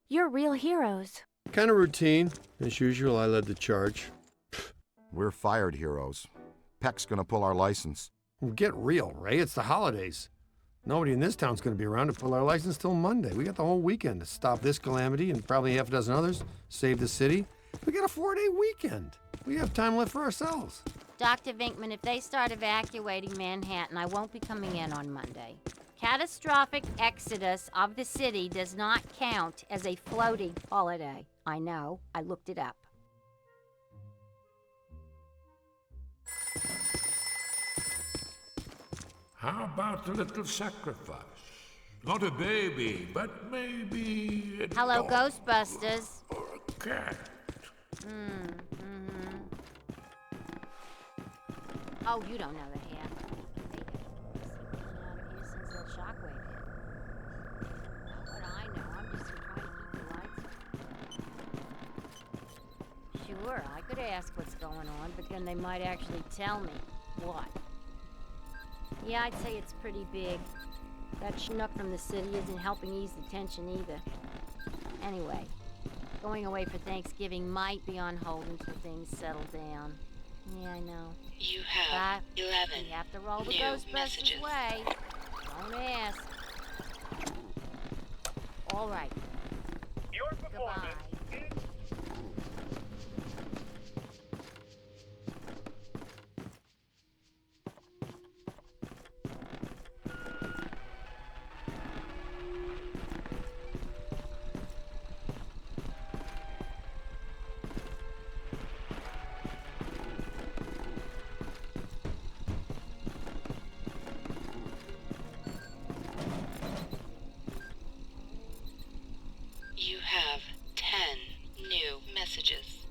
You're real heroes. Kind of routine. As usual, I led the charge. We're fired heroes. Peck's gonna pull our license. Well, get real, Ray. It's the holidays. Nobody in this town's gonna be around to pull our license till Monday. We got the whole weekend to stop this calamity and probably half a dozen others, save the city. We got a 4-day weekend. We have time left for ourselves. Dr. Vinkman, if they start evacuating Manhattan, I won't be coming in on Monday. Catastrophic exodus of the city does not count as a floating holiday. I know. I looked it up. How about a little sacrifice? Not a baby, but maybe a Hello, dog Ghostbusters. or a cat. Oh, you don't know the half. Since that shockwave hit. What I know, I'm just trying to keep the lights on. Sure, I could ask what's going on, but then they might actually tell me. What? Yeah, I'd say it's pretty big. That schnook from the city isn't helping ease the tension either. Anyway, going away for Thanksgiving might be on hold until things settle down. Yeah, I know. You have 11 we have to roll the new Ghostbusters messages. way. Don't ask. All right. Your performance Goodbye. is You have 10 new messages.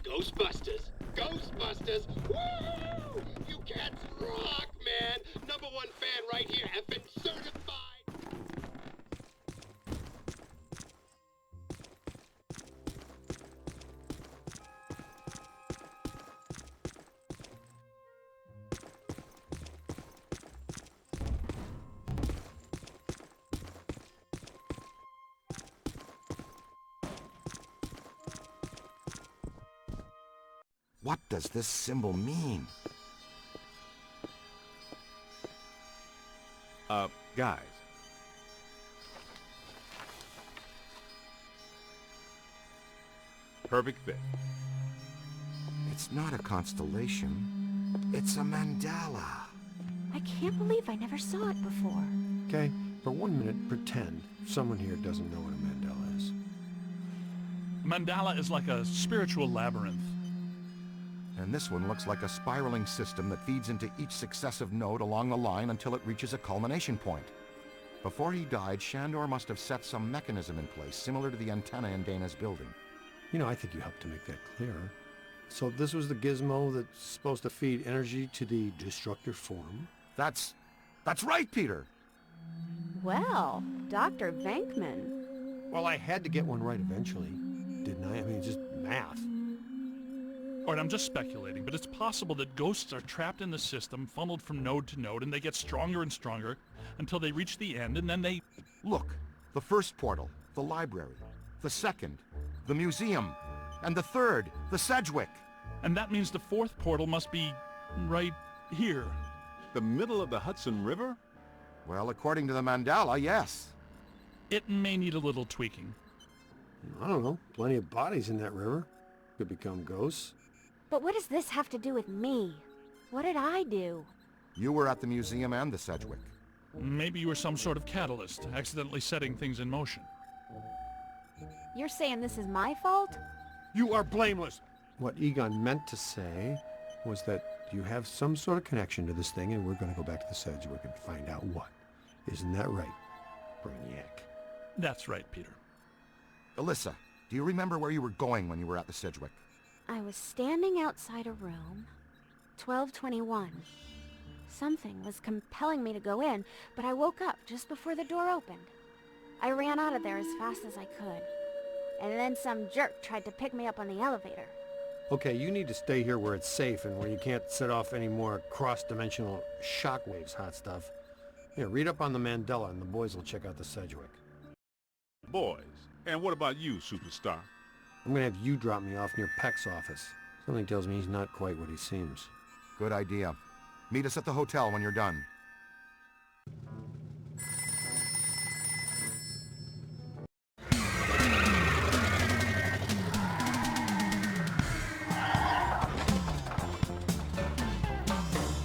Ghostbusters! Ghostbusters! Woo! You cats rock, man! #1 fan right here, effing certified! What does this symbol mean? Guys. Perfect fit. It's not a constellation. It's a mandala. I can't believe I never saw it before. Okay, for 1 minute, pretend someone here doesn't know what a mandala is. Mandala is like a spiritual labyrinth. And this one looks like a spiraling system that feeds into each successive node along the line until it reaches a culmination point. Before he died, Shandor must have set some mechanism in place, similar to the antenna in Dana's building. You know, I think you helped to make that clearer. So this was the gizmo that's supposed to feed energy to the destructor form? That's right, Peter! Well, Dr. Venkman. Well, I had to get one right eventually, didn't I? I mean, it's just math. All right, I'm just speculating, but it's possible that ghosts are trapped in the system, funneled from node to node, and they get stronger and stronger until they reach the end, and then they... Look, the first portal, the library. The second, the museum. And the third, the Sedgwick. And that means the fourth portal must be right here. The middle of the Hudson River? Well, according to the mandala, yes. It may need a little tweaking. I don't know. Plenty of bodies in that river. Could become ghosts. But what does this have to do with me? What did I do? You were at the museum and the Sedgwick. Maybe you were some sort of catalyst, accidentally setting things in motion. You're saying this is my fault? You are blameless. What Egon meant to say was that you have some sort of connection to this thing, and we're going to go back to the Sedgwick and find out what. Isn't that right, Brainiac? That's right, Peter. Alyssa, do you remember where you were going when you were at the Sedgwick? I was standing outside a room, 1221. Something was compelling me to go in, but I woke up just before the door opened. I ran out of there as fast as I could. And then some jerk tried to pick me up on the elevator. Okay, you need to stay here where it's safe and where you can't set off any more cross-dimensional shockwaves, hot stuff. Here, read up on the Mandela and the boys will check out the Sedgwick. Boys, and what about you, superstar? I'm gonna have you drop me off near Peck's office. Something tells me he's not quite what he seems. Good idea. Meet us at the hotel when you're done.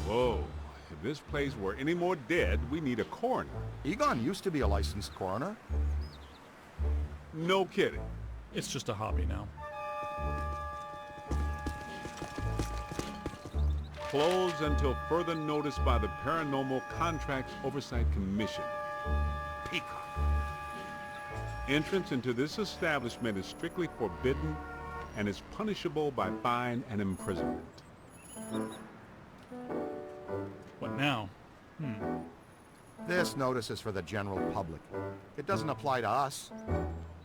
Whoa, if this place were any more dead, we need a coroner. Egon used to be a licensed coroner. No kidding. It's just a hobby now. Closed until further notice by the Paranormal Contracts Oversight Commission. Peacock. Entrance into this establishment is strictly forbidden and is punishable by fine and imprisonment. What now? This notice is for the general public. It doesn't apply to us.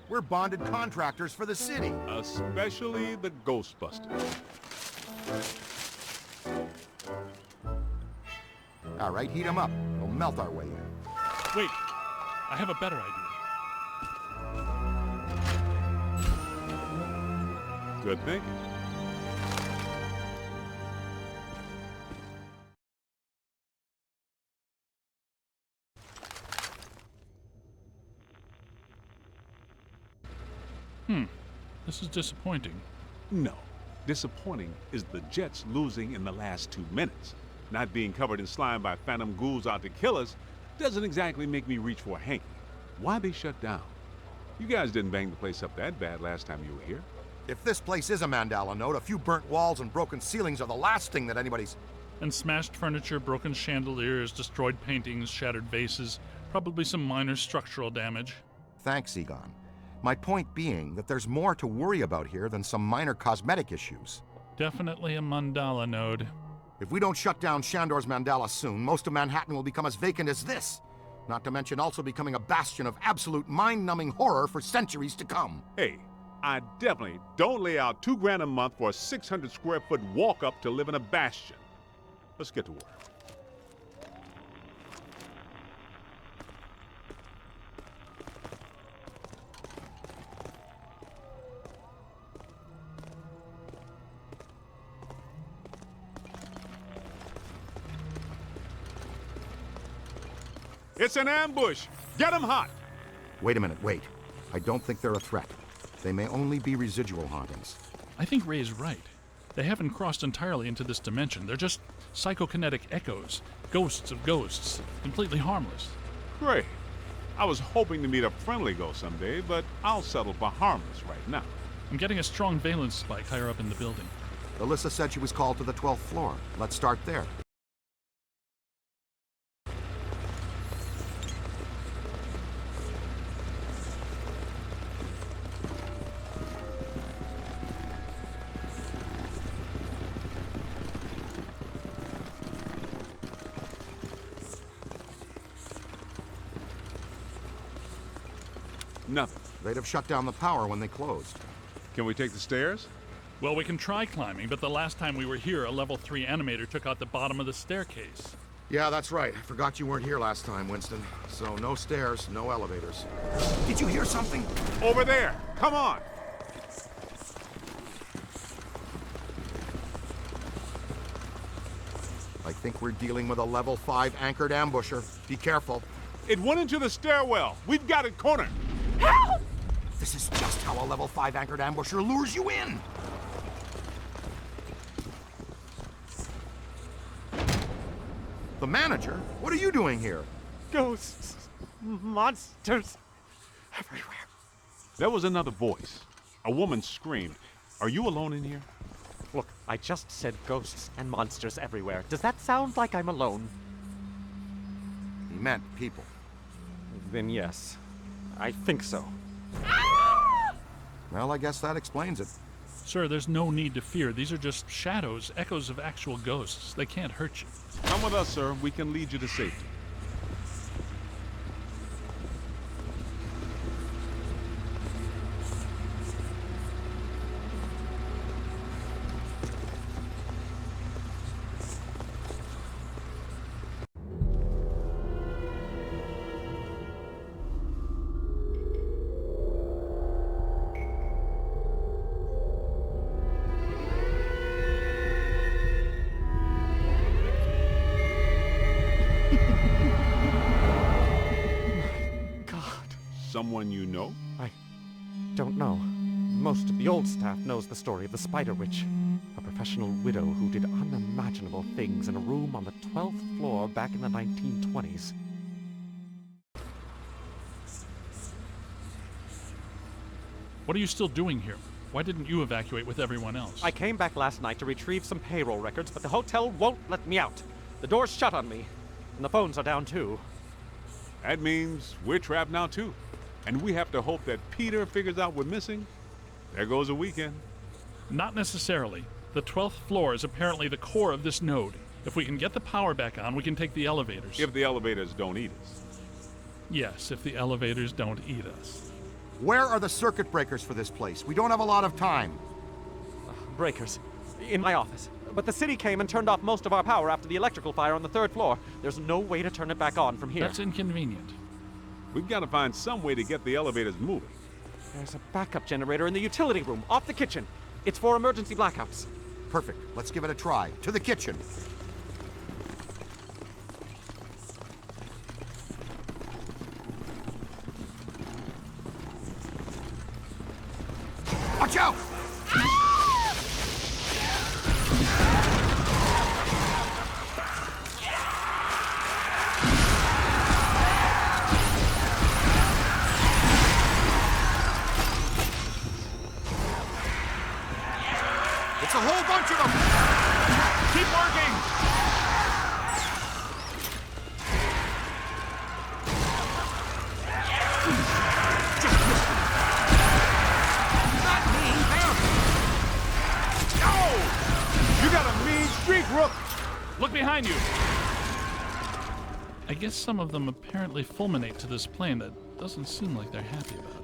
We're bonded contractors for the city. Especially the Ghostbusters. All right, heat 'em up. We'll melt our way in. Wait, I have a better idea. Good thinking. This is disappointing. No. Disappointing is the Jets losing in the last 2 minutes. Not being covered in slime by phantom ghouls out to kill us doesn't exactly make me reach for a hanky. Why they shut down? You guys didn't bang the place up that bad last time you were here. If this place is a Mandala note, a few burnt walls and broken ceilings are the last thing that anybody's... And smashed furniture, broken chandeliers, destroyed paintings, shattered vases, probably some minor structural damage. Thanks, Egon. My point being that there's more to worry about here than some minor cosmetic issues. Definitely a mandala node. If we don't shut down Shandor's Mandala soon, most of Manhattan will become as vacant as this. Not to mention also becoming a bastion of absolute mind-numbing horror for centuries to come. Hey, I definitely don't lay out $2,000 a month for a 600 square foot walk-up to live in a bastion. Let's get to work. It's an ambush! Get 'em hot! Wait a minute, wait. I don't think they're a threat. They may only be residual hauntings. I think Ray is right. They haven't crossed entirely into this dimension. They're just psychokinetic echoes, ghosts of ghosts, completely harmless. Great. I was hoping to meet a friendly ghost someday, but I'll settle for harmless right now. I'm getting a strong valence spike higher up in the building. Alyssa said she was called to the 12th floor. Let's start there. Nothing. They'd have shut down the power when they closed. Can we take the stairs? Well, we can try climbing, but the last time we were here, a level 3 animator took out the bottom of the staircase. Yeah, that's right. I forgot you weren't here last time, Winston. So no stairs, no elevators. Did you hear something? Over there! Come on! I think we're dealing with a level 5 anchored ambusher. Be careful. It went into the stairwell. We've got it cornered. Help! This is just how a level 5 anchored ambusher lures you in. The manager? What are you doing here? Ghosts, monsters, everywhere. There was another voice. A woman screamed. Are you alone in here? Look, I just said ghosts and monsters everywhere. Does that sound like I'm alone? He meant people. Then yes, I think so. Well, I guess that explains it. Sir, there's no need to fear. These are just shadows, echoes of actual ghosts. They can't hurt you. Come with us, sir. We can lead you to safety. someone you know? I don't know. Most of the old staff knows the story of the Spider Witch, a professional widow who did unimaginable things in a room on the 12th floor back in the 1920s. What are you still doing here? Why didn't you evacuate with everyone else? I came back last night to retrieve some payroll records, but the hotel won't let me out. The door's shut on me, and the phones are down too. That means we're trapped now too. And we have to hope that Peter figures out we're missing. There goes a weekend. Not necessarily. The 12th floor is apparently the core of this node. If we can get the power back on, we can take the elevators. If the elevators don't eat us. Yes, if the elevators don't eat us. Where are the circuit breakers for this place? We don't have a lot of time. Breakers. In my office. But the city came and turned off most of our power after the electrical fire on the 3rd floor. There's no way to turn it back on from here. That's inconvenient. We've got to find some way to get the elevators moving. There's a backup generator in the utility room, off the kitchen. It's for emergency blackouts. Perfect. Let's give it a try. To the kitchen. Watch out! It's a whole bunch of them! Keep working! Not me! There! No! You got a mean streak, Rook! Look behind you! I guess some of them apparently fulminate to this plane. That doesn't seem like they're happy about it.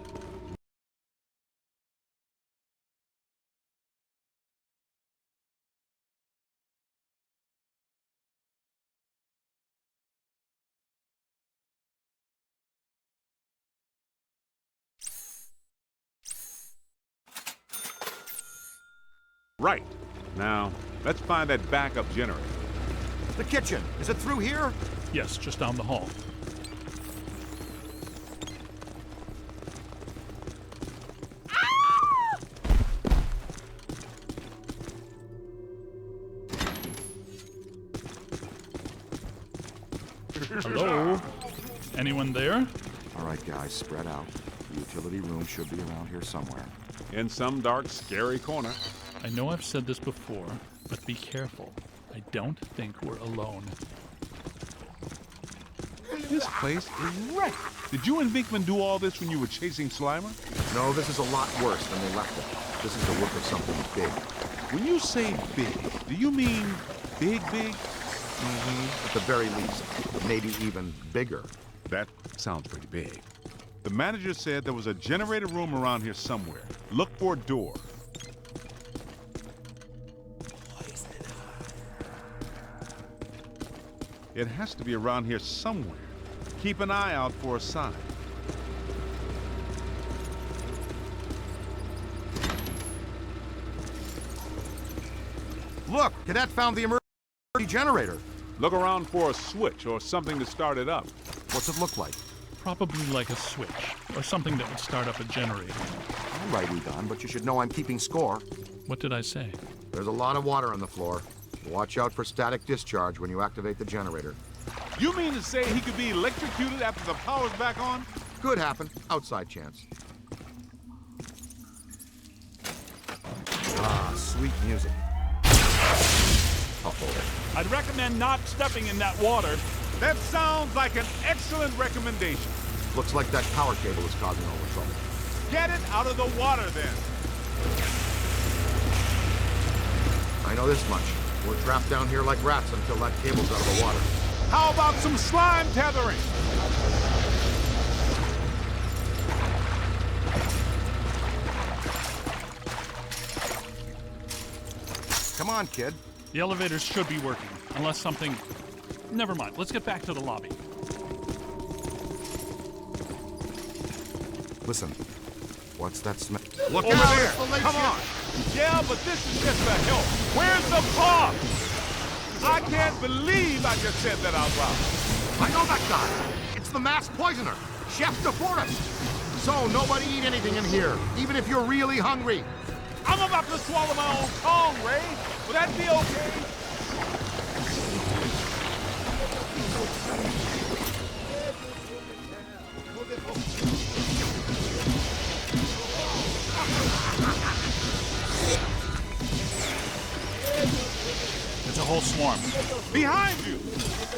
Right. Now, let's find that backup generator. The kitchen. Is it through here? Yes, just down the hall. Hello? Anyone there? All right, guys, spread out. The utility room should be around here somewhere. In some dark, scary corner. I know I've said this before, but be careful. I don't think we're alone. This place is wrecked. Did you and Vinkman do all this when you were chasing Slimer? No, this is a lot worse than they left it. This is the work of something big. When you say big, do you mean big, big? At the very least. Maybe even bigger. That sounds pretty big. The manager said there was a generator room around here somewhere. Look for a door. It has to be around here somewhere. Keep an eye out for a sign. Look, Cadet found the emergency generator. Look around for a switch or something to start it up. What's it look like? Probably like a switch, or something that would start up a generator. All right, Egon, but you should know I'm keeping score. What did I say? There's a lot of water on the floor. Watch out for static discharge when you activate the generator. You mean to say he could be electrocuted after the power's back on? Could happen. Outside chance. Ah, sweet music. I'll hold it. I'd recommend not stepping in that water. That sounds like an excellent recommendation. Looks like that power cable is causing all the trouble. Get it out of the water, then. I know this much. We're trapped down here like rats until that cable's out of the water. How about some slime tethering? Come on, kid. The elevators should be working, unless something... Never mind, let's get back to the lobby. Listen, what's that smell? Look over there! Come on! Yeah, but this is just a help. Where's the car? I can't believe I just said that out loud. I know that guy. It's the masked poisoner, Chef DeForest. So, nobody eat anything in here, even if you're really hungry. I'm about to swallow my own tongue, Ray. Will that be okay? It's a whole swarm. Behind you!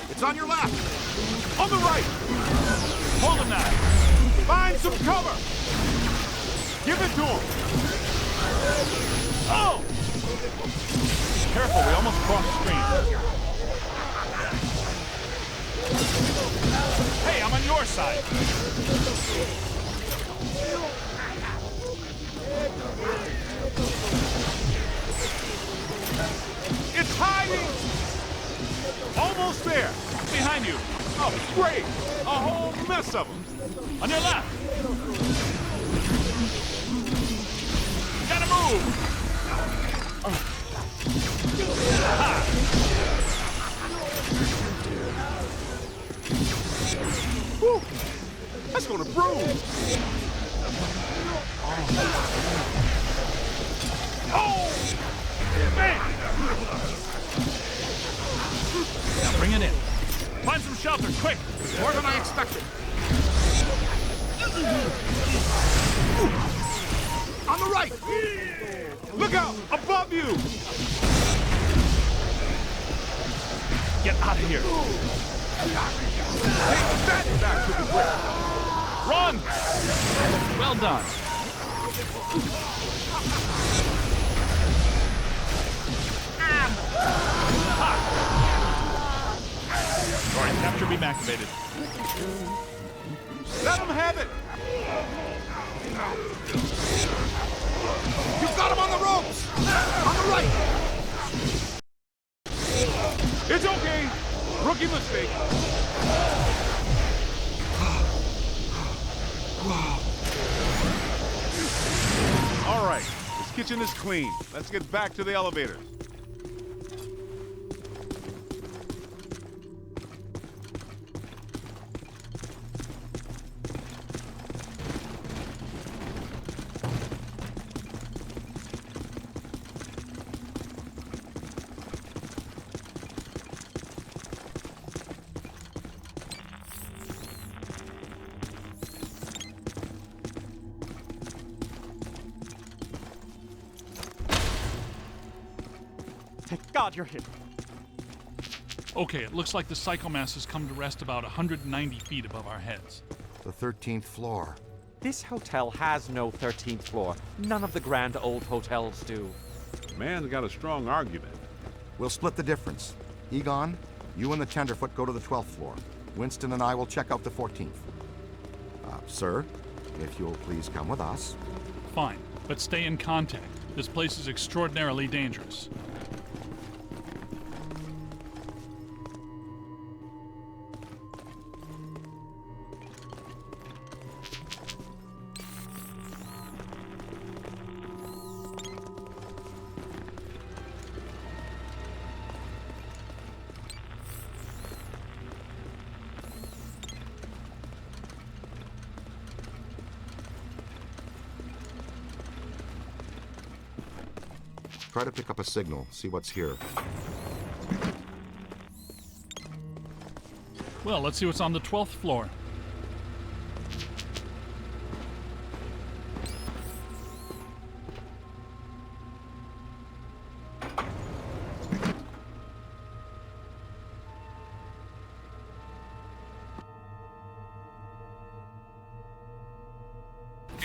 It's on your left. On the right! Hold him now. Find some cover! Give it to him! Oh! Careful, we almost crossed the screen. Hey, I'm on your side. It's hiding! Almost there! Behind you. Oh, great! A whole mess of them! On your left. Gotta move. Whew. That's gonna bruise! Oh! Man! Now bring it in. Find some shelter, quick. More than I expected. On the right! Look out! Above you! Get out of here. Take that back to the ground! Run! Well done. Alright, capture beam activated. Let them have it! You've got him on the ropes! On the right! It's okay! Rookie mistake! All right, this kitchen is clean. Let's get back to the elevator. Thank God you're here. Okay, it looks like the psychomass has come to rest about 190 feet above our heads. The 13th floor. This hotel has no 13th floor. None of the grand old hotels do. Man's got a strong argument. We'll split the difference. Egon, you and the Tenderfoot go to the 12th floor. Winston and I will check out the 14th. Sir, if you'll please come with us. Fine, but stay in contact. This place is extraordinarily dangerous. Try to pick up a signal, see what's here. Well, let's see what's on the 12th floor.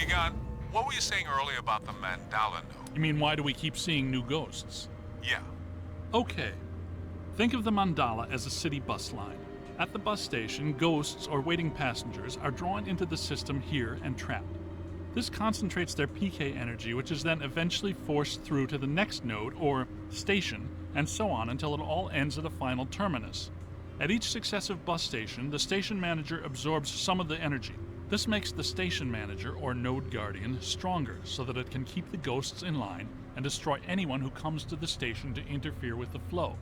Egon, what were you saying earlier about the mandala note? You mean, why do we keep seeing new ghosts? Yeah. Okay. Think of the mandala as a city bus line. At the bus station, ghosts or waiting passengers are drawn into the system here and trapped. This concentrates their PK energy, which is then eventually forced through to the next node or station, and so on until it all ends at a final terminus. At each successive bus station, the station manager absorbs some of the energy. This makes the station manager, or node guardian, stronger so that it can keep the ghosts in line and destroy anyone who comes to the station to interfere with the flow.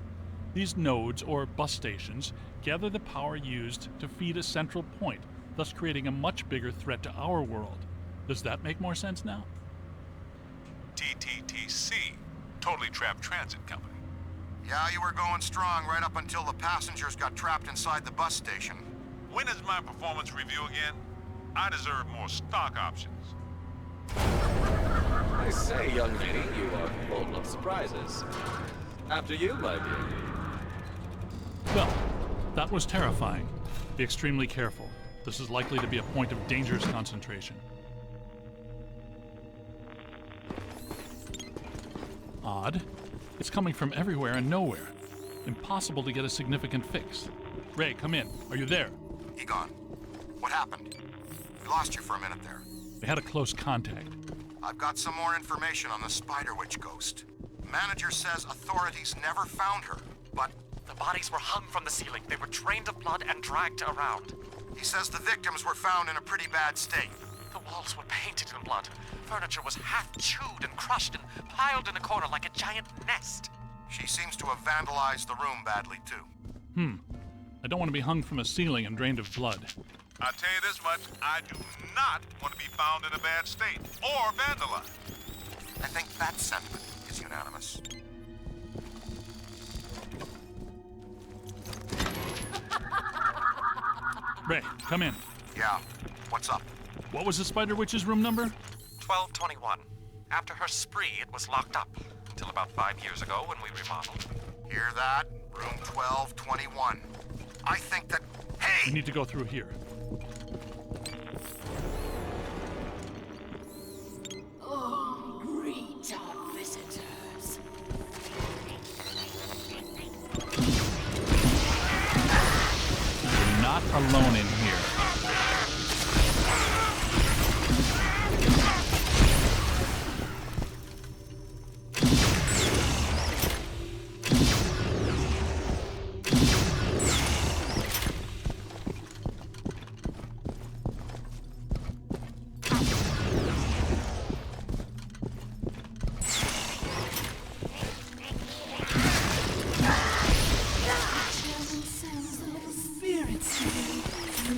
These nodes, or bus stations, gather the power used to feed a central point, thus creating a much bigger threat to our world. Does that make more sense now? TTTC, Totally Trapped Transit Company. Yeah, you were going strong right up until the passengers got trapped inside the bus station. When is my performance review again? I deserve more stock options. I say, young lady, you are full of surprises. After you, my dear. Well, that was terrifying. Be extremely careful. This is likely to be a point of dangerous concentration. Odd. It's coming from everywhere and nowhere. Impossible to get a significant fix. Ray, come in. Are you there? Egon, what happened? We lost you for a minute there. We had a close contact. I've got some more information on the Spider Witch ghost. Manager says authorities never found her, but The bodies were hung from the ceiling. They were drained of blood and dragged around. he says the victims were found in a pretty bad state. The walls were painted in blood. Furniture was half chewed and crushed and piled in a corner like a giant nest. She seems to have vandalized the room badly, too. I don't want to be hung from a ceiling and drained of blood. I'll tell you this much, I do not want to be found in a bad state or vandalized. I think that sentiment is unanimous. Ray, come in. Yeah, what's up? What was the Spider Witch's room number? 1221. After her spree, it was locked up. Until about 5 years ago when we remodeled. Hear that? Room 1221. I think that... We Hey! need to go through here. Oh, greet our visitors. You're not alone in here.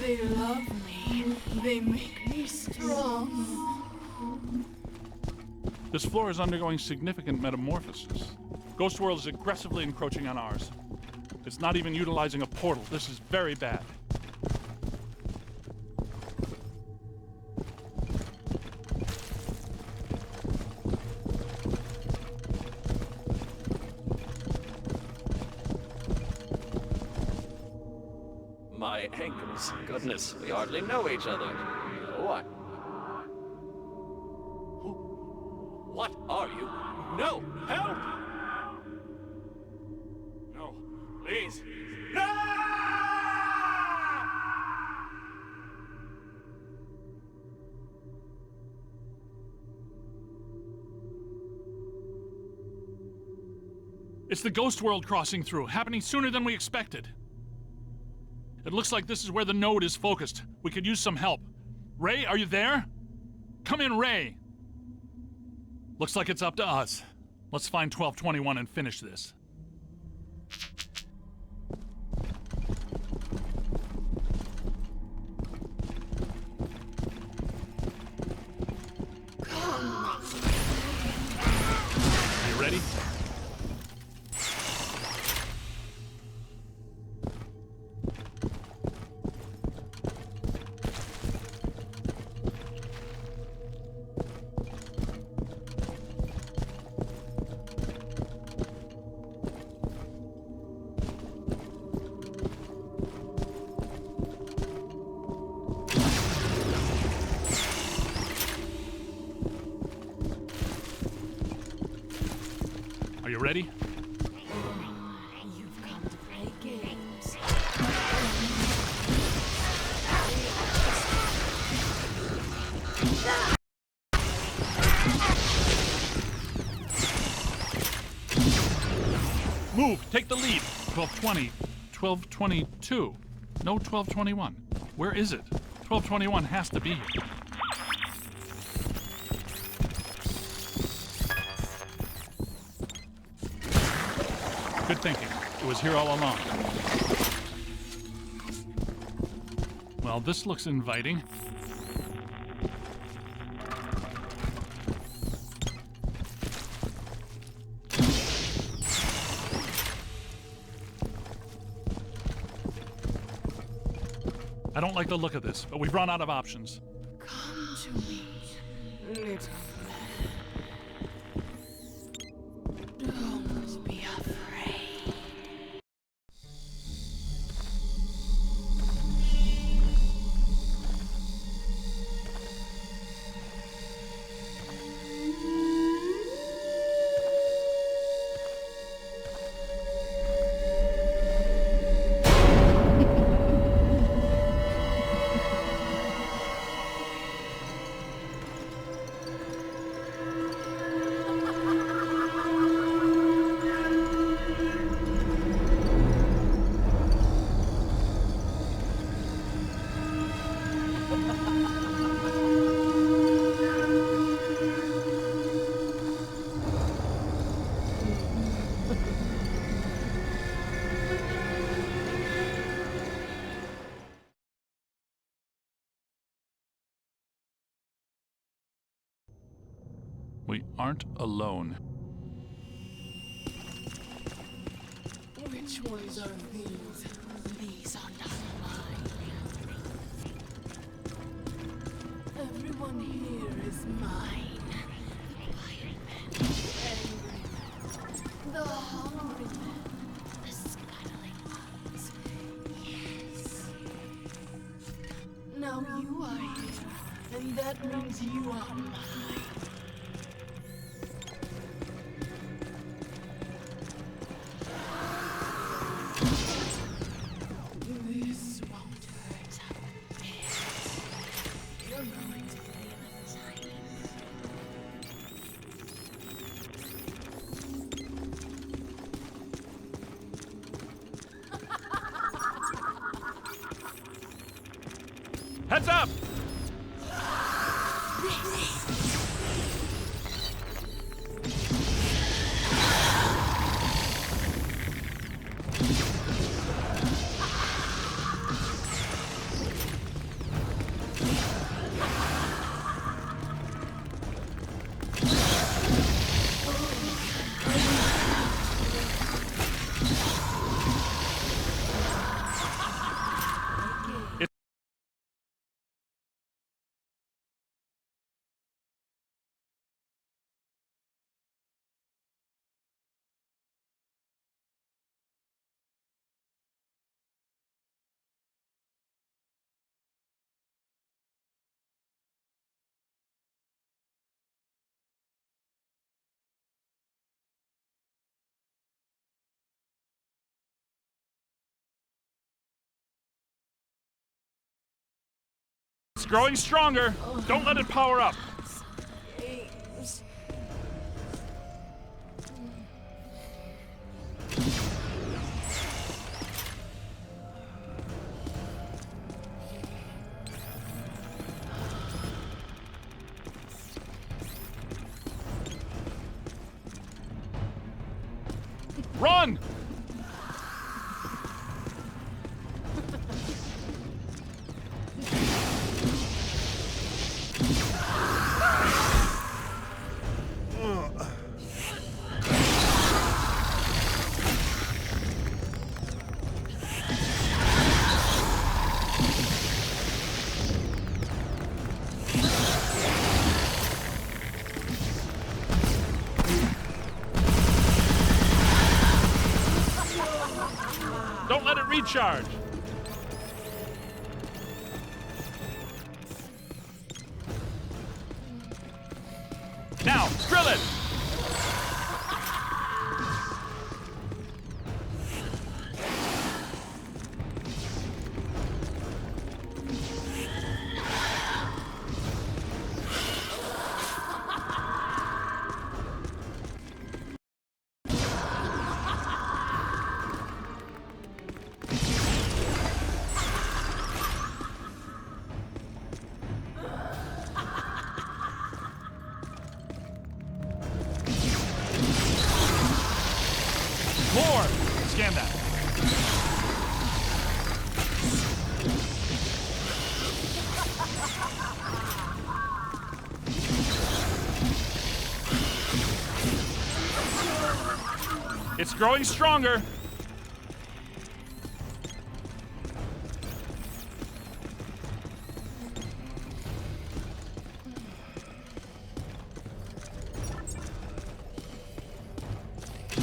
They love me. They make me strong. This floor is undergoing significant metamorphosis. Ghost World is aggressively encroaching on ours. It's not even utilizing a portal. This is very bad. My ankles. Goodness, we hardly know each other. What? What are you? No! Help! No, please. No! It's the Ghost World crossing through, happening sooner than we expected. It looks like this is where the node is focused. We could use some help. Ray, are you there? Come in, Ray. Looks like it's up to us. Let's find 1221 and finish this. Are you ready? Are you ready? You've come to play games. Move! Take the lead! 1220. 1222. No 1221. Where is it? 1221 has to be here. Good thinking. It was here all along. Well, this looks inviting. I don't like the look of this, but we've run out of options. Come to me, little man. Don't be afraid. We aren't alone. Which ones are these? These are not mine. Everyone here is mine. The angry man, the hungry man, the scuttling ones. Yes. Now you are here, and that means you are mine. This won't hurt a bit. You're going to feel it tiny. Heads up! It's growing stronger. Don't let it power up. Games. Run! Don't let it recharge. Now, drill it! More! Scan that. It's growing stronger.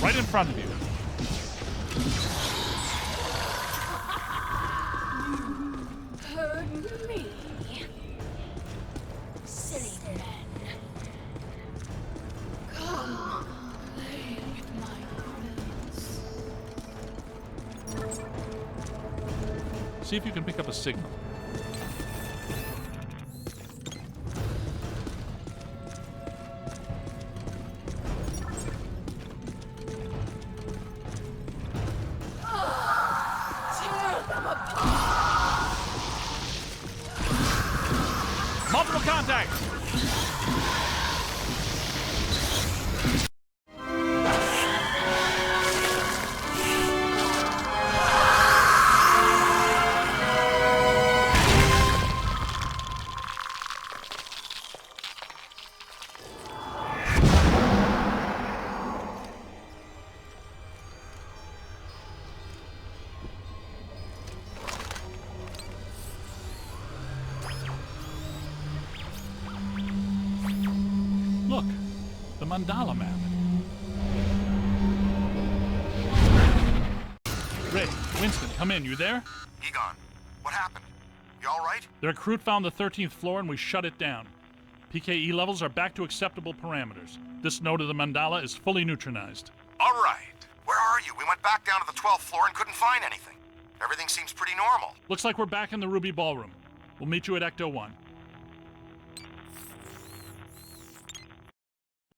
Right in front of you. Heard me. Silly men. Come, play with my quills. See if you can pick up a signal. Multiple contacts! Look, the mandala map. Ray, Winston, come in. You there? Egon, what happened? You all right? The recruit found the 13th floor and we shut it down. PKE levels are back to acceptable parameters. This node of the mandala is fully neutronized. All right. Where are you? We went back down to the 12th floor and couldn't find anything. Everything seems pretty normal. Looks like we're back in the Ruby Ballroom. We'll meet you at Ecto 1.